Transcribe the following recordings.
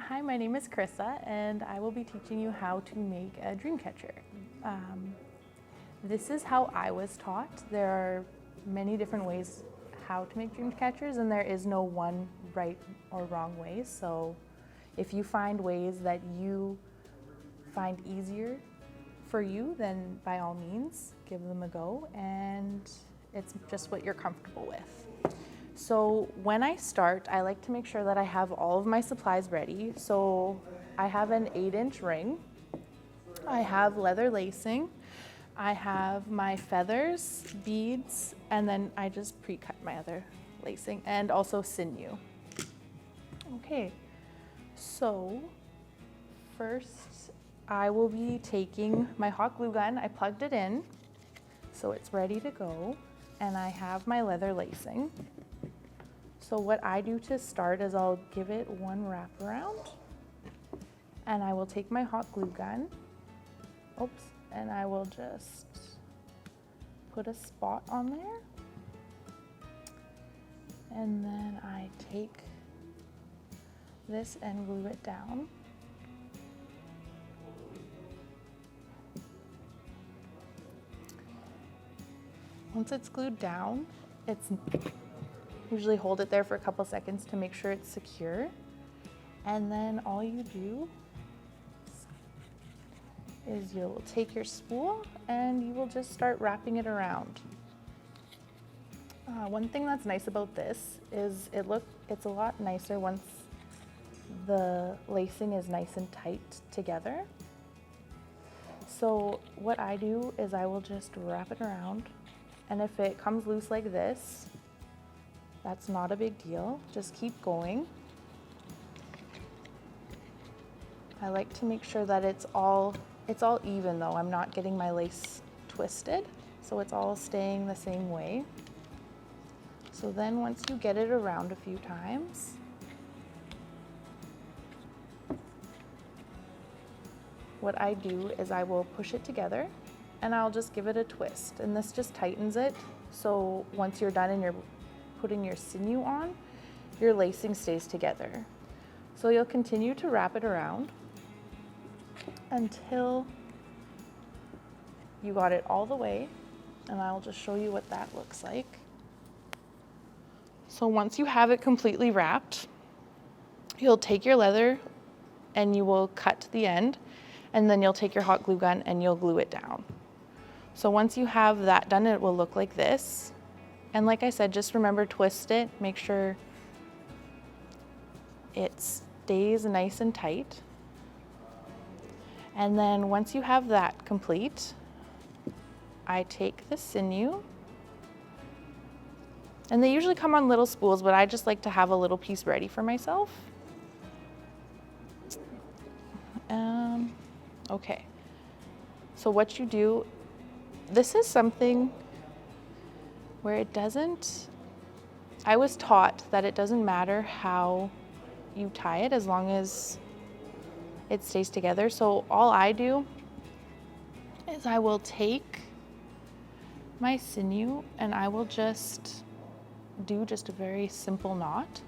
Hi, my name is Karissa, and I will be teaching you how to make a dreamcatcher. This is how I was taught. There are many different ways how to make dreamcatchers, and there is no one right or wrong way. So if you find ways that you find easier for you, then by all means, give them a go, and it's just what you're comfortable with. So when I start, I like to make sure that I have all of my supplies ready. So I have an 8-inch ring, I have leather lacing, I have my feathers, beads, and then I just pre-cut my other lacing, and also sinew. Okay, so first I will be taking my hot glue gun. I plugged it in, so it's ready to go, and I have my leather lacing. So what I do to start is I'll give it one wrap around, and I will take my hot glue gun, and I will just put a spot on there. And then I take this and glue it down. Once it's glued down, usually hold it there for a couple seconds to make sure it's secure. And then all you do is you'll take your spool and you will just start wrapping it around. One thing that's nice about this is it's a lot nicer once the lacing is nice and tight together. So what I do is I will just wrap it around, and if it comes loose like this, that's not a big deal. Just keep going. I like to make sure that it's all even though. I'm not getting my lace twisted, so it's all staying the same way. So then once you get it around a few times, what I do is I will push it together and I'll just give it a twist, and this just tightens it. So once you're done and you're putting your sinew on, your lacing stays together. So you'll continue to wrap it around until you got it all the way, and I'll just show you what that looks like. So once you have it completely wrapped, you'll take your leather and you will cut to the end, and then you'll take your hot glue gun and you'll glue it down. So once you have that done, it will look like this. And like I said, just remember, twist it, make sure it stays nice and tight. And then once you have that complete, I take the sinew, and they usually come on little spools, but I just like to have a little piece ready for myself. Okay, so what you do, this is something where I was taught that it doesn't matter how you tie it as long as it stays together. So all I do is I will take my sinew and I will just do a very simple knot.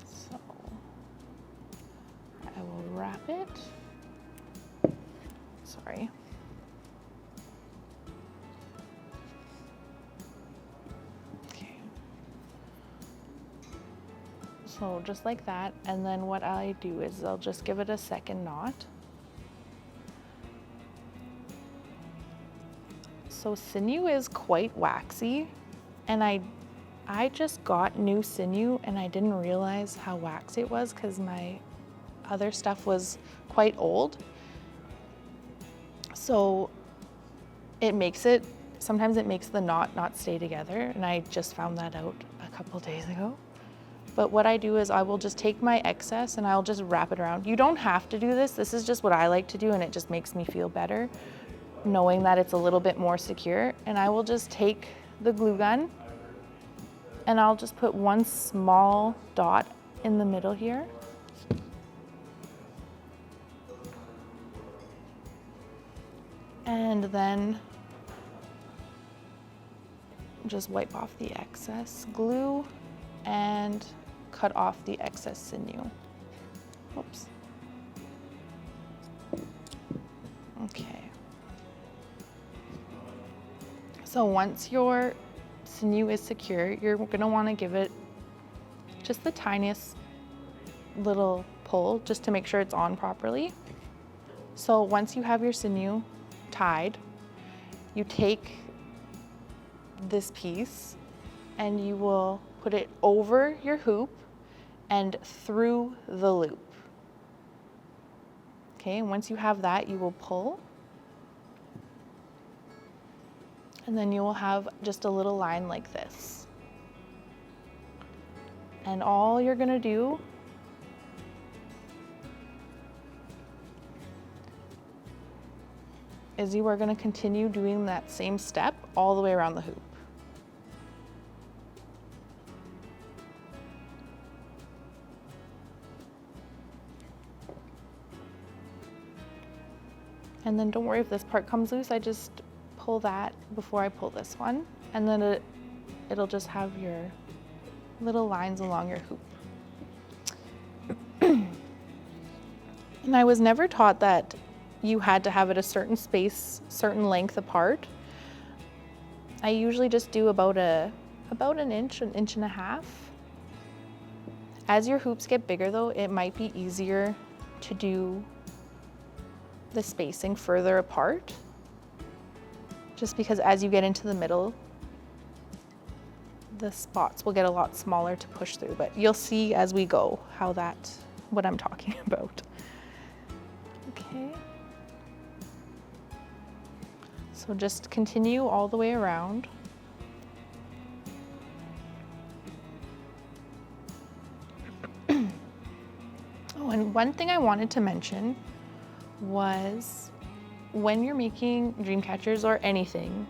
So I will wrap it. Sorry. So just like that, and then what I do is I'll just give it a second knot. So sinew is quite waxy, and I just got new sinew and I didn't realize how waxy it was because my other stuff was quite old. So sometimes it makes the knot not stay together, and I just found that out a couple days ago. But what I do is I will just take my excess and I'll just wrap it around. You don't have to do this. This is just what I like to do, and it just makes me feel better knowing that it's a little bit more secure. And I will just take the glue gun and I'll just put one small dot in the middle here. And then just wipe off the excess glue and cut off the excess sinew. Oops. Okay. So once your sinew is secure, you're gonna wanna give it just the tiniest little pull just to make sure it's on properly. So once you have your sinew tied, you take this piece and you will put it over your hoop and through the loop. Okay, and once you have that, you will pull. And then you will have just a little line like this. And all you're gonna do is you are gonna continue doing that same step all the way around the hoop. And then don't worry if this part comes loose, I just pull that before I pull this one. And then it'll just have your little lines along your hoop. And I was never taught that you had to have it a certain space, certain length apart. I usually just do about an inch and a half. As your hoops get bigger though, it might be easier to do the spacing further apart, just because as you get into the middle, the spots will get a lot smaller to push through, but you'll see as we go what I'm talking about. Okay. So just continue all the way around. Oh, and one thing I wanted to mention was when you're making dreamcatchers or anything,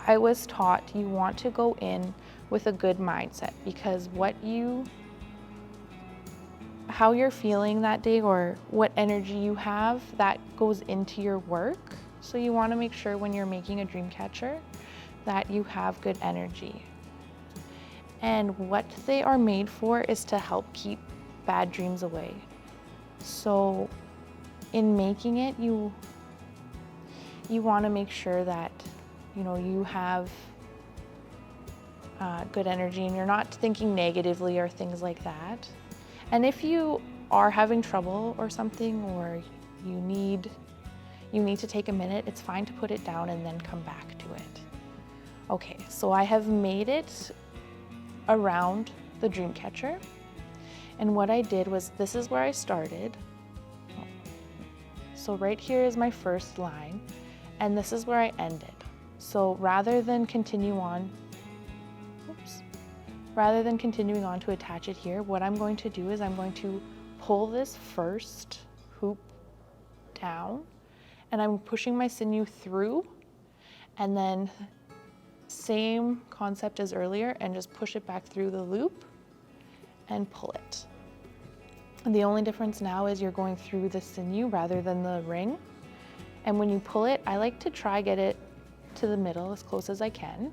I was taught you want to go in with a good mindset, because how you're feeling that day or what energy you have, that goes into your work. So you want to make sure when you're making a dreamcatcher that you have good energy. And what they are made for is to help keep bad dreams away. So in making it, you want to make sure that you have good energy and you're not thinking negatively or things like that. And if you are having trouble or something, or you need to take a minute, it's fine to put it down and then come back to it. Okay, so I have made it around the dreamcatcher, and what I did was, this is where I started. So right here is my first line, and this is where I ended. So rather than continuing on to attach it here, what I'm going to do is I'm going to pull this first hoop down, and I'm pushing my sinew through, and then same concept as earlier, and just push it back through the loop and pull it. And the only difference now is you're going through the sinew rather than the ring. And when you pull it, I like to try get it to the middle as close as I can.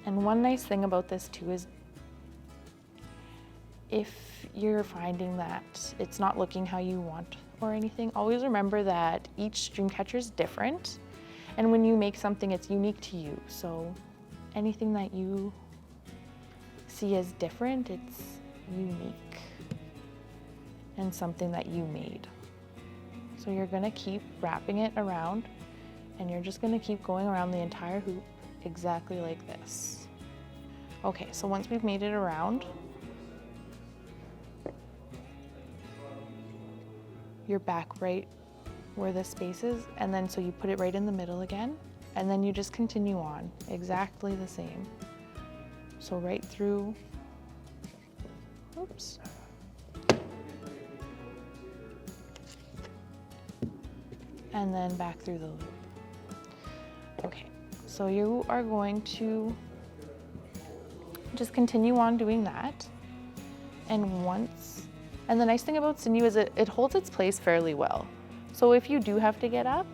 And one nice thing about this too is, if you're finding that it's not looking how you want or anything, always remember that each dreamcatcher is different. And when you make something, it's unique to you. So anything that you see as different, it's unique and something that you made. So you're gonna keep wrapping it around, and you're just gonna keep going around the entire hoop exactly like this. Okay, so once we've made it around, you're back right where the space is, and then so you put it right in the middle again, and then you just continue on exactly the same. So right through, oops. And then back through the loop. Okay, so you are going to just continue on doing that. And the nice thing about sinew is it holds its place fairly well. So if you do have to get up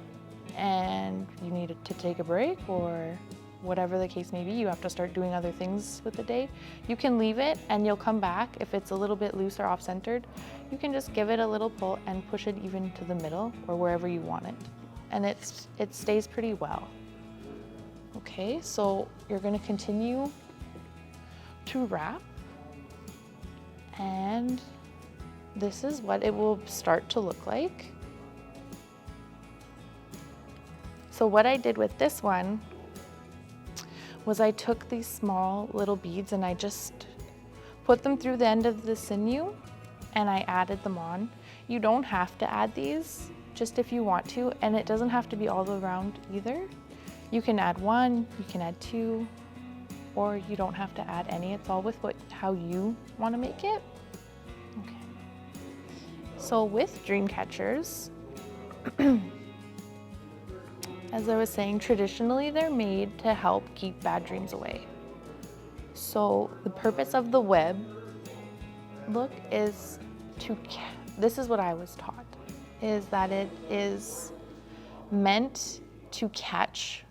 and you need to take a break or whatever the case may be, you have to start doing other things with the day, you can leave it and you'll come back. If it's a little bit loose or off-centered, you can just give it a little pull and push it even to the middle or wherever you want it. And it stays pretty well. Okay, so you're gonna continue to wrap, and this is what it will start to look like. So what I did with this one was I took these small little beads and I just put them through the end of the sinew and I added them on. You don't have to add these, just if you want to, and it doesn't have to be all around either. You can add one, you can add two, or you don't have to add any. It's all with how you want to make it. Okay. So with Dreamcatchers, as I was saying, traditionally they're made to help keep bad dreams away. So the purpose of the web look is this is what I was taught, is that it is meant to catch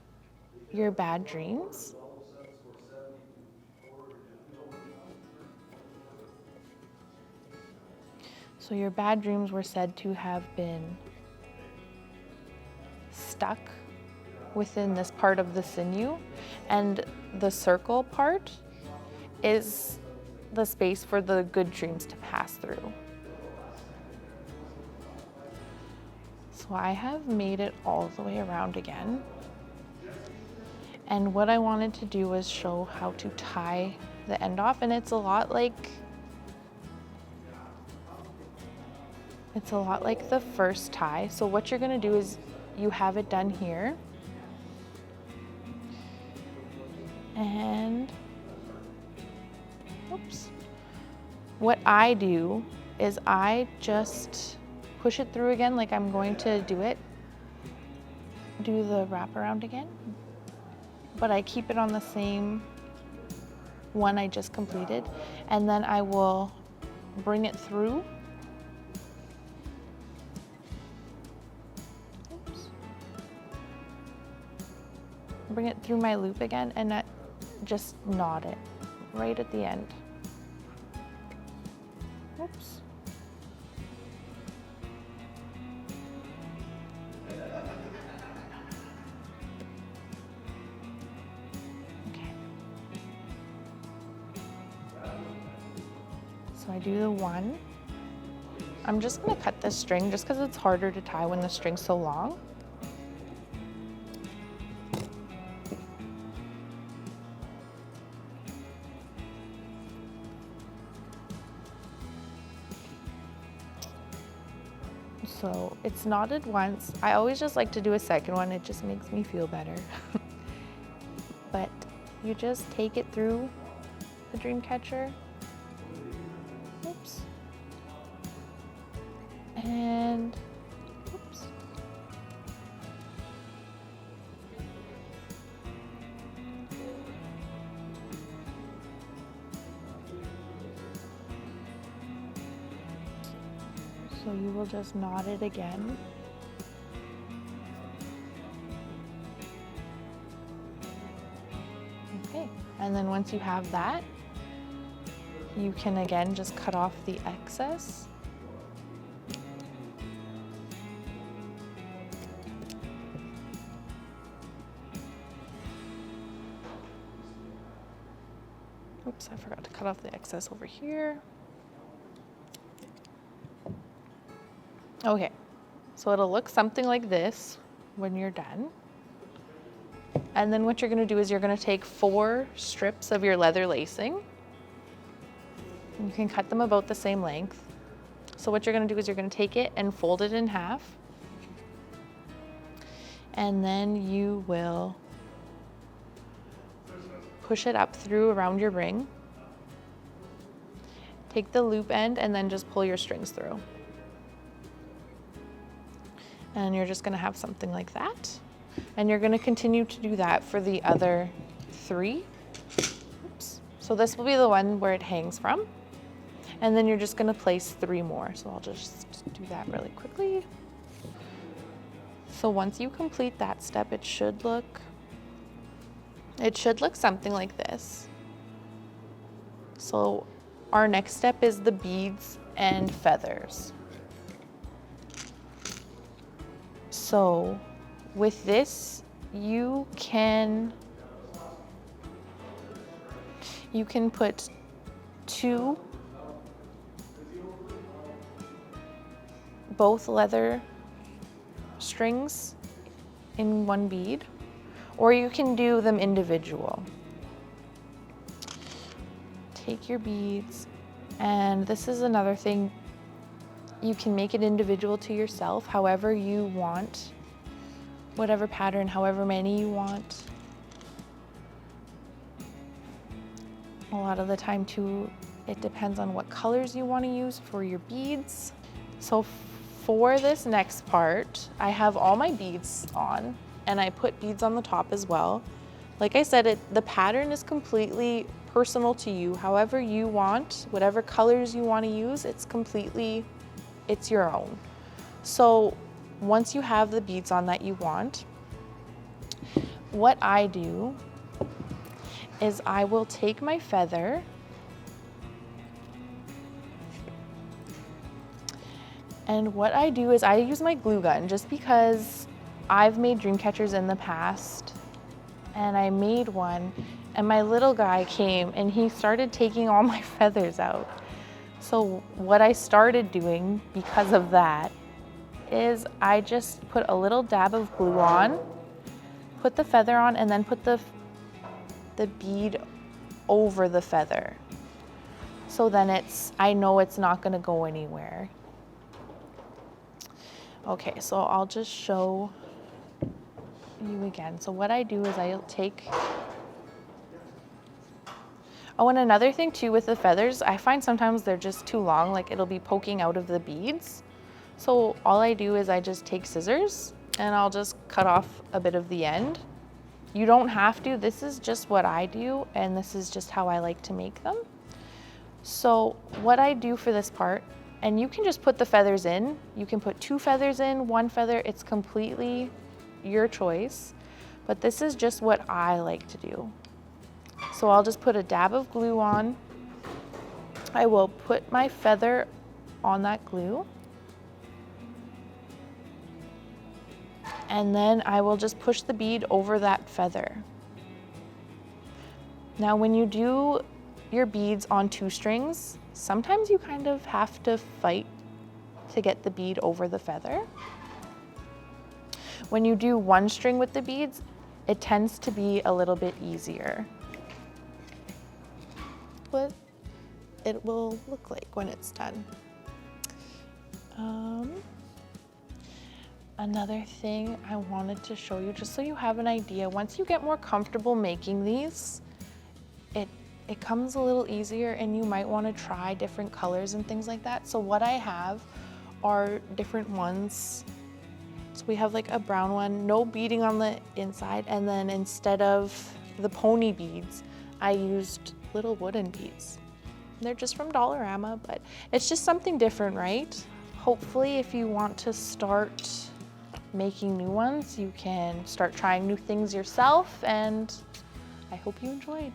your bad dreams. So your bad dreams were said to have been stuck within this part of the sinew, and the circle part is the space for the good dreams to pass through. So I have made it all the way around again. And what I wanted to do was show how to tie the end off, and it's a lot like the first tie. So what you're gonna do is you have it done here, and oops. What I do is I just push it through again like I'm going to do the wraparound again, but I keep it on the same one I just completed, and then I will bring it through. Oops. Bring it through my loop again and just knot it right at the end. Oops. Okay. So I do the one. I'm just gonna cut this string just because it's harder to tie when the string's so long. So it's knotted once. I always just like to do a second one. It just makes me feel better. But you just take it through the Dreamcatcher. Oops. And oops. So you will just knot it again. Okay, and then once you have that, you can again just cut off the excess. Oops, I forgot to cut off the excess over here. Okay, so it'll look something like this when you're done. And then what you're gonna do is you're gonna take 4 strips of your leather lacing. You can cut them about the same length. So what you're gonna do is you're gonna take it and fold it in half. And then you will push it up through around your ring. Take the loop end and then just pull your strings through. And you're just gonna have something like that. And you're gonna continue to do that for the other 3. Oops. So this will be the one where it hangs from. And then you're just gonna place 3 more. So I'll just do that really quickly. So once you complete that step, it should look It should look something like this. So our next step is the beads and feathers. So with this, you can put 2 both leather strings in one bead, or you can do them individual. Take your beads, and this is another thing, you can make it individual to yourself, however you want, whatever pattern, however many you want. A lot of the time too, it depends on what colors you want to use for your beads. So for this next part, I have all my beads on, and I put beads on the top as well. Like I said, the pattern is completely personal to you. However you want, whatever colors you want to use, it's your own. So once you have the beads on that you want, what I do is I will take my feather and what I do is I use my glue gun, just because I've made dream catchers in the past, and I made one and my little guy came and he started taking all my feathers out. So what I started doing because of that is I just put a little dab of glue on, put the feather on, and then put the bead over the feather. So then I know it's not gonna go anywhere. Okay, so I'll just show you again. So what I do is I'll take, oh, and another thing too with the feathers, I find sometimes they're just too long, like it'll be poking out of the beads. So all I do is I just take scissors and I'll just cut off a bit of the end. You don't have to, this is just what I do, and this is just how I like to make them. So what I do for this part, and you can just put the feathers in, you can put 2 feathers in, 1 feather, it's completely your choice, but this is just what I like to do. So I'll just put a dab of glue on. I will put my feather on that glue, and then I will just push the bead over that feather. Now when you do your beads on 2 strings, sometimes you kind of have to fight to get the bead over the feather. When you do 1 string with the beads, it tends to be a little bit easier. What it will look like when it's done. Another thing I wanted to show you, just so you have an idea, once you get more comfortable making these, it comes a little easier, and you might want to try different colors and things like that. So what I have are different ones. So we have like a brown one, no beading on the inside, and then instead of the pony beads, I used little wooden beads. They're just from Dollarama, but it's just something different, right? Hopefully if you want to start making new ones, you can start trying new things yourself, and I hope you enjoyed.